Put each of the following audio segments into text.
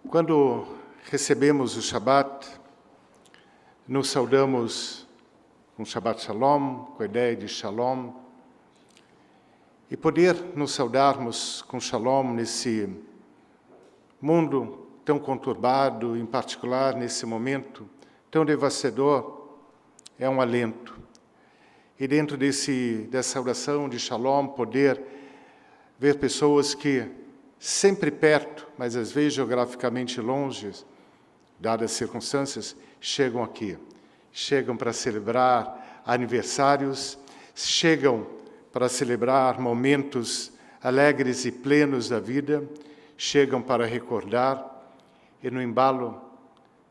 Quando recebemos o Shabat, nos saudamos com Shabbat Shalom, com a ideia de Shalom, e poder nos saudarmos com Shalom nesse mundo tão conturbado, em particular nesse momento tão devastador, é um alento. E dentro dessa oração de Shalom, poder ver pessoas que sempre perto, mas às vezes geograficamente longe, dadas as circunstâncias, chegam aqui. Chegam para celebrar aniversários, chegam para celebrar momentos alegres e plenos da vida, chegam para recordar, e no embalo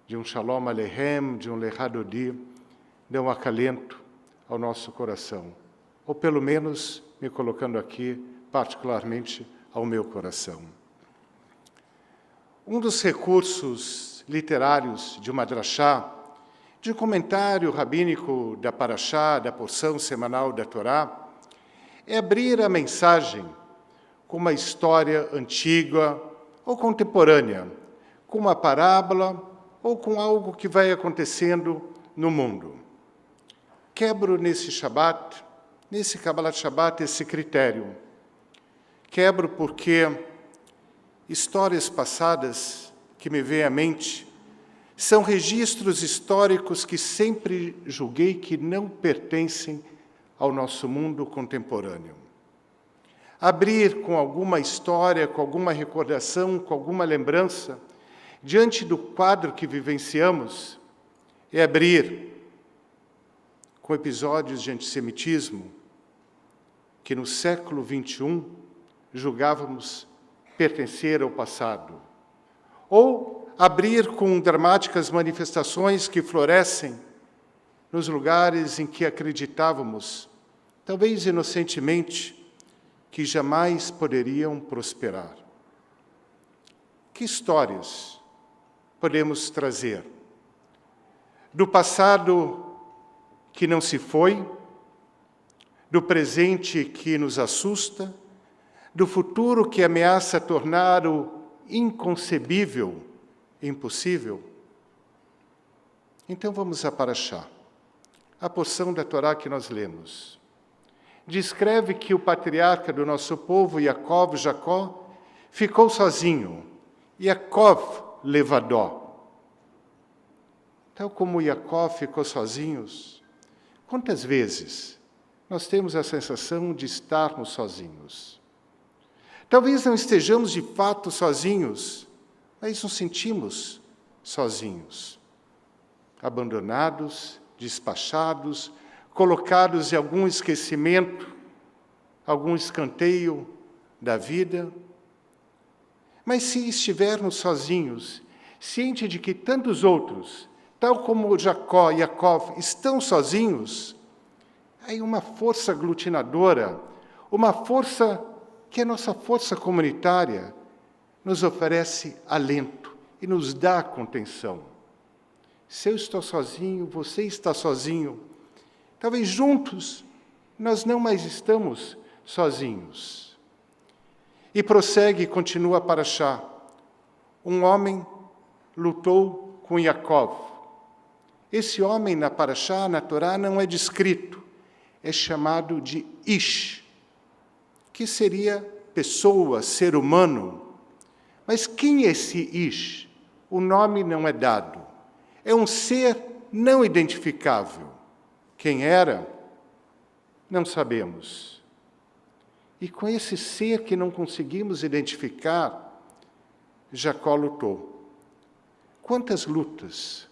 de um Shalom Aleichem, de um Lechadodi, dão acalento ao nosso coração. Ou pelo menos, me colocando aqui, particularmente, ao meu coração. Um dos recursos literários de uma drachá, de um comentário rabínico da Parashá, da porção semanal da Torá, é abrir a mensagem com uma história antiga ou contemporânea, com uma parábola ou com algo que vai acontecendo no mundo. Quebro nesse Shabat, nesse Kabbalat Shabat, esse critério. Quebro porque histórias passadas que me vêm à mente são registros históricos que sempre julguei que não pertencem ao nosso mundo contemporâneo. Abrir com alguma história, com alguma recordação, com alguma lembrança, diante do quadro que vivenciamos, é abrir com episódios de antissemitismo que no século XXI julgávamos pertencer ao passado. Ou abrir com dramáticas manifestações que florescem nos lugares em que acreditávamos, talvez inocentemente, que jamais poderiam prosperar. Que histórias podemos trazer? Do passado que não se foi, do presente que nos assusta, do futuro que ameaça tornar o inconcebível impossível? Então vamos à Parashá. A porção da Torá que nós lemos descreve que o patriarca do nosso povo, Jacó, ficou sozinho. Yaakov levadó. Tal como Jacó ficou sozinho, quantas vezes nós temos a sensação de estarmos sozinhos? Talvez não estejamos de fato sozinhos, mas nos sentimos sozinhos, abandonados, despachados, colocados em algum esquecimento, algum escanteio da vida. Mas se estivermos sozinhos, ciente de que tantos outros, tal como Jacó e Yaakov, estão sozinhos, aí uma força aglutinadora, uma força que a nossa força comunitária nos oferece alento e nos dá contenção. Se eu estou sozinho, você está sozinho, talvez juntos nós não mais estamos sozinhos. E prossegue e continua a Parashá. Um homem lutou com Yaakov. Esse homem na Parashá, na Torá, não é descrito, é chamado de Ish, que seria pessoa, ser humano. Mas quem é esse Ish? O nome não é dado. É um ser não identificável. Quem era? Não sabemos. E com esse ser que não conseguimos identificar, Jacó lutou. Quantas lutas,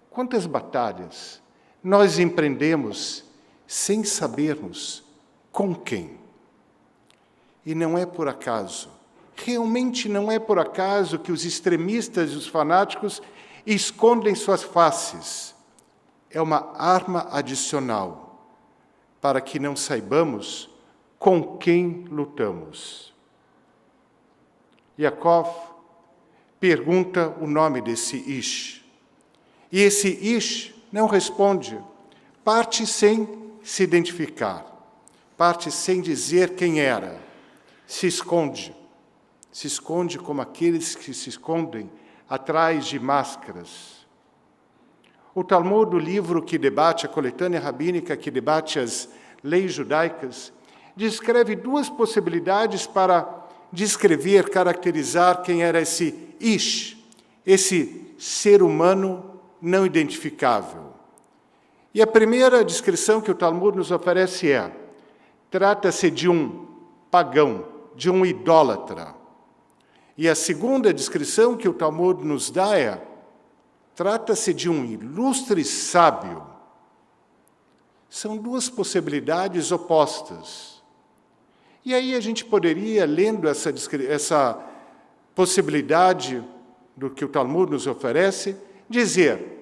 quantas batalhas nós empreendemos sem sabermos com quem? E não é por acaso, realmente não é por acaso que os extremistas e os fanáticos escondem suas faces. É uma arma adicional para que não saibamos com quem lutamos. Yaakov pergunta o nome desse Ish. E esse Ish não responde, parte sem se identificar, parte sem dizer quem era. Se esconde como aqueles que se escondem atrás de máscaras. O Talmud, o livro que debate, a coletânea rabínica que debate as leis judaicas, descreve duas possibilidades para descrever, caracterizar quem era esse Ish, esse ser humano não identificável. E a primeira descrição que o Talmud nos oferece é: trata-se de um pagão, de um idólatra. E a segunda descrição que o Talmud nos dá é: trata-se de um ilustre sábio. São duas possibilidades opostas. E aí a gente poderia, lendo essa possibilidade do que o Talmud nos oferece, dizer: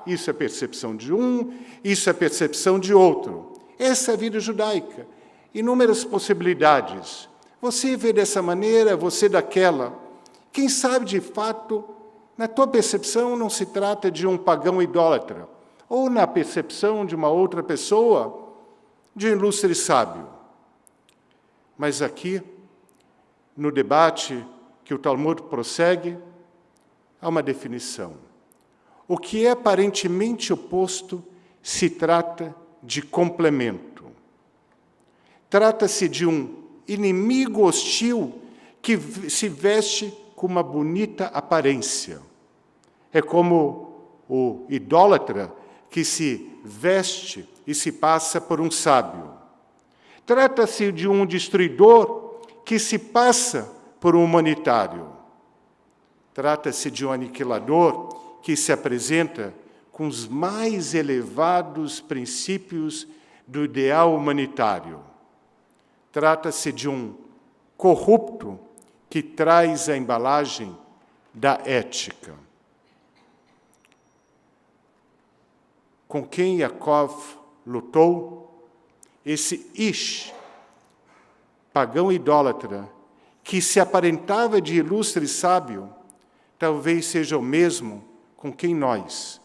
isso é percepção de um, isso é percepção de outro. Essa é a vida judaica. Inúmeras possibilidades. Você vê dessa maneira, você daquela. Quem sabe, de fato, na tua percepção não se trata de um pagão idólatra, ou na percepção de uma outra pessoa, de um ilustre sábio. Mas aqui, no debate que o Talmud prossegue, há uma definição. O que é aparentemente oposto se trata de complemento. Trata-se de um inimigo hostil que se veste com uma bonita aparência. É como o idólatra que se veste e se passa por um sábio. Trata-se de um destruidor que se passa por um humanitário. Trata-se de um aniquilador que se apresenta com os mais elevados princípios do ideal humanitário. Trata-se de um corrupto que traz a embalagem da ética. Com quem Yaakov lutou, esse Ish, pagão idólatra, que se aparentava de ilustre sábio, talvez seja o mesmo com quem nós,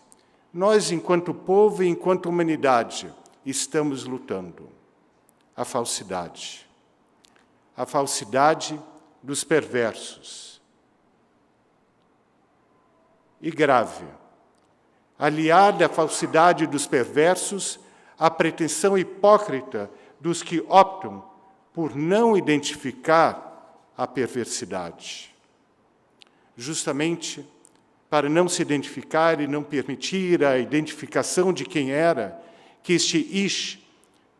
enquanto povo e enquanto humanidade, estamos lutando. A falsidade dos perversos. E grave, aliada à falsidade dos perversos, a pretensão hipócrita dos que optam por não identificar a perversidade. Justamente para não se identificar e não permitir a identificação de quem era, que este Ish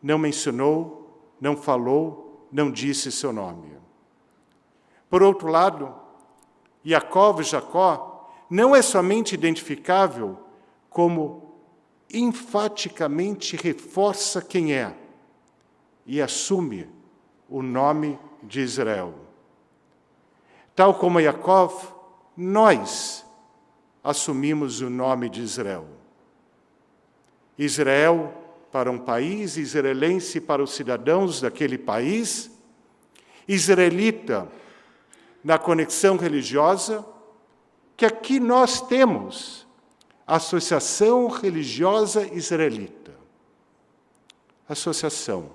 não mencionou, não falou, não disse seu nome. Por outro lado, Yaakov, Jacó, não é somente identificável, como enfaticamente reforça quem é e assume o nome de Israel. Tal como Yaakov, nós assumimos o nome de Israel. Israel para um país, israelense para os cidadãos daquele país, israelita na conexão religiosa, que aqui nós temos a Associação Religiosa Israelita. Associação,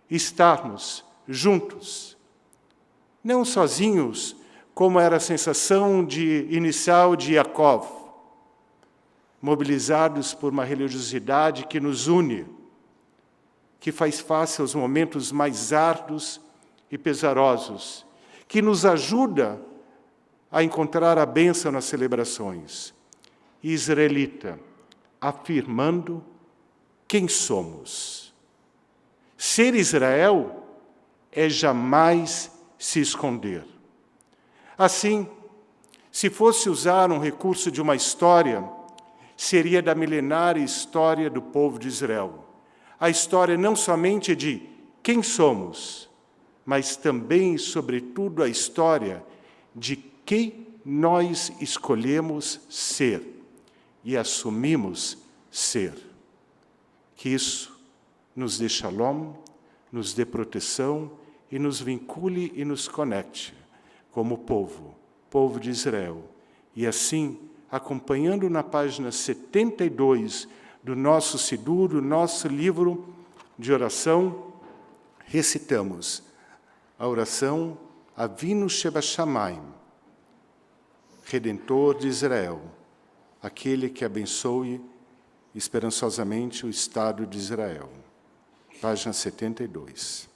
estarmos juntos, não sozinhos, como era a sensação inicial de Yaakov, mobilizados por uma religiosidade que nos une, que faz face aos momentos mais árduos e pesarosos, que nos ajuda a encontrar a bênção nas celebrações. Israelita, afirmando quem somos. Ser Israel é jamais se esconder. Assim, se fosse usar um recurso de uma história, seria da milenária história do povo de Israel. A história não somente de quem somos, mas também, sobretudo, a história de quem nós escolhemos ser e assumimos ser. Que isso nos dê shalom, nos dê proteção e nos vincule e nos conecte como povo de Israel. E assim, acompanhando na página 72 do nosso Sidur, do nosso livro de oração, recitamos a oração Avinu Shebashamayim. Redentor de Israel, aquele que abençoe esperançosamente o Estado de Israel. Página 72.